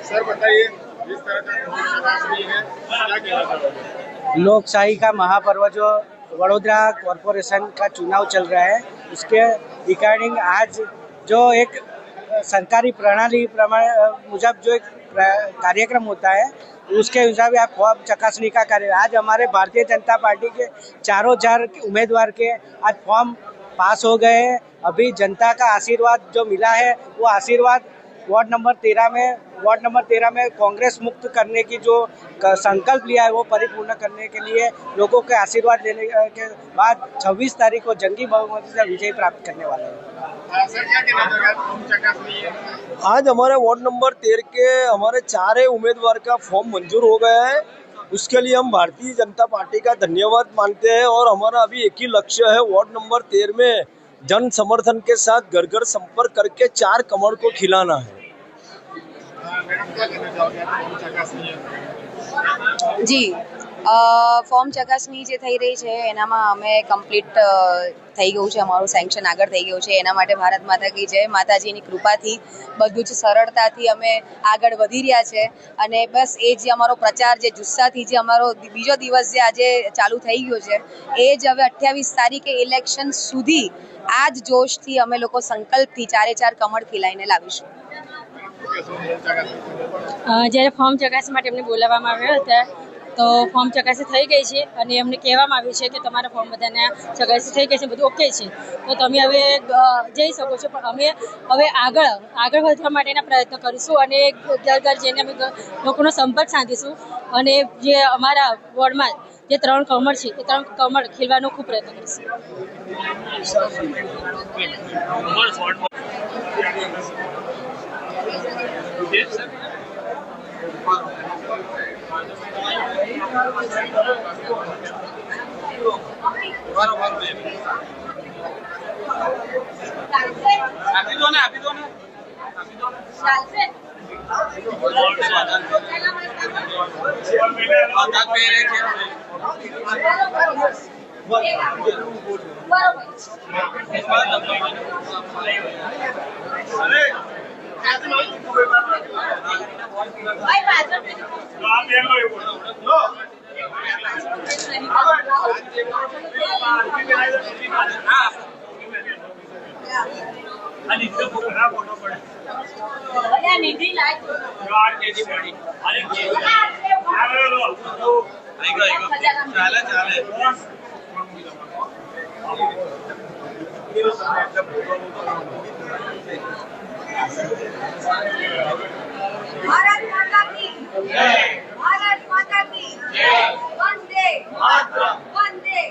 Sir बताइए, जिस तरह का तस्वीर है, क्या कहना चाहोगे? लोकशाही का महापर्व जो वडोदरा कॉरपोरेशन का चुनाव चल रहा है, उसके रिगार्डिंग आज जो एक सरकारी प्रणाली मुजब जो एक कार्यक्रम होता है, उसके हिसाब से फॉर्म चकासनी का कार्य आज हमारे भारतीय जनता पार्टी के चारों चार उम्मीदवार के आज फॉर्म पास हो गए हैं। अभी जनता का आशीर्वाद जो मिला है, वो आशीर्वाद वार्ड नंबर 13 में कांग्रेस मुक्त करने की जो संकल्प लिया है, वो परिपूर्ण करने के लिए लोगों के आशीर्वाद लेने के बाद 26 तारीख को जंगी बहुमत से विजय प्राप्त करने वाले हैं। सर क्या कहना चाहोगे? फॉर्म चकासनी है, आज हमारे वार्ड नंबर 13 के हमारे चारे उम्मीदवार का फॉर्म मंजूर हो गया है। उसके लिए हम भारतीय जनता पार्टी का धन्यवाद मानते हैं और हमारा अभी एक ही लक्ष्य है, वार्ड नंबर 13 में जन समर्थन के साथ घर घर संपर्क करके 4 कमल को खिलाना है। मैडम क्या कहना चाहोगे? फॉर्म चकासनी है જી ફોર્મ ચકાસણી જે થઈ રહી છે એનામાં અમે કમ્પ્લીટ થઈ ગયું છે, અમારું સેન્કશન આગળ થઈ ગયું છે। એના માટે ભારત માતા કી જય, માતાજીની કૃપાથી બધું જ સરળતાથી અમે આગળ વધી રહ્યા છે। અને બસ એ જે અમારો પ્રચાર જે જુસ્સાથી જે અમારો બીજો દિવસ જે આજે ચાલુ થઈ ગયો છે, એ જ હવે 28 તારીખે ઇલેક્શન સુધી આ જ જોશથી અમે લોકો સંકલ્પથી ચારે ચાર કમળ ખીલાઈને લાવીશું। જ્યારે ફોર્મ ચકાસણી માટે એમને બોલાવવામાં આવ્યા હતા, તો ફોર્મ ચકાસણી થઈ ગઈ છે અને એમને કહેવામાં આવ્યું છે કે તમારા ફોર્મ બધાને ચકાસણી થઈ ગઈ છે, બધું ઓકે છે, તો તમે હવે જઈ શકો છો। પણ અમે હવે આગળ વધવા માટેના પ્રયત્નો કરીશું અને ઘર ઘર જઈને અમે લોકોનો સંપર્ક સાધીશું અને જે અમારા વોર્ડમાં જે 3 કમળ છે એ 3 કમળ ખીલવાનો ખૂબ પ્રયત્ન કરીશું। भारत माता की जय, भारत माता की जय, वंदे मातरम, वंदे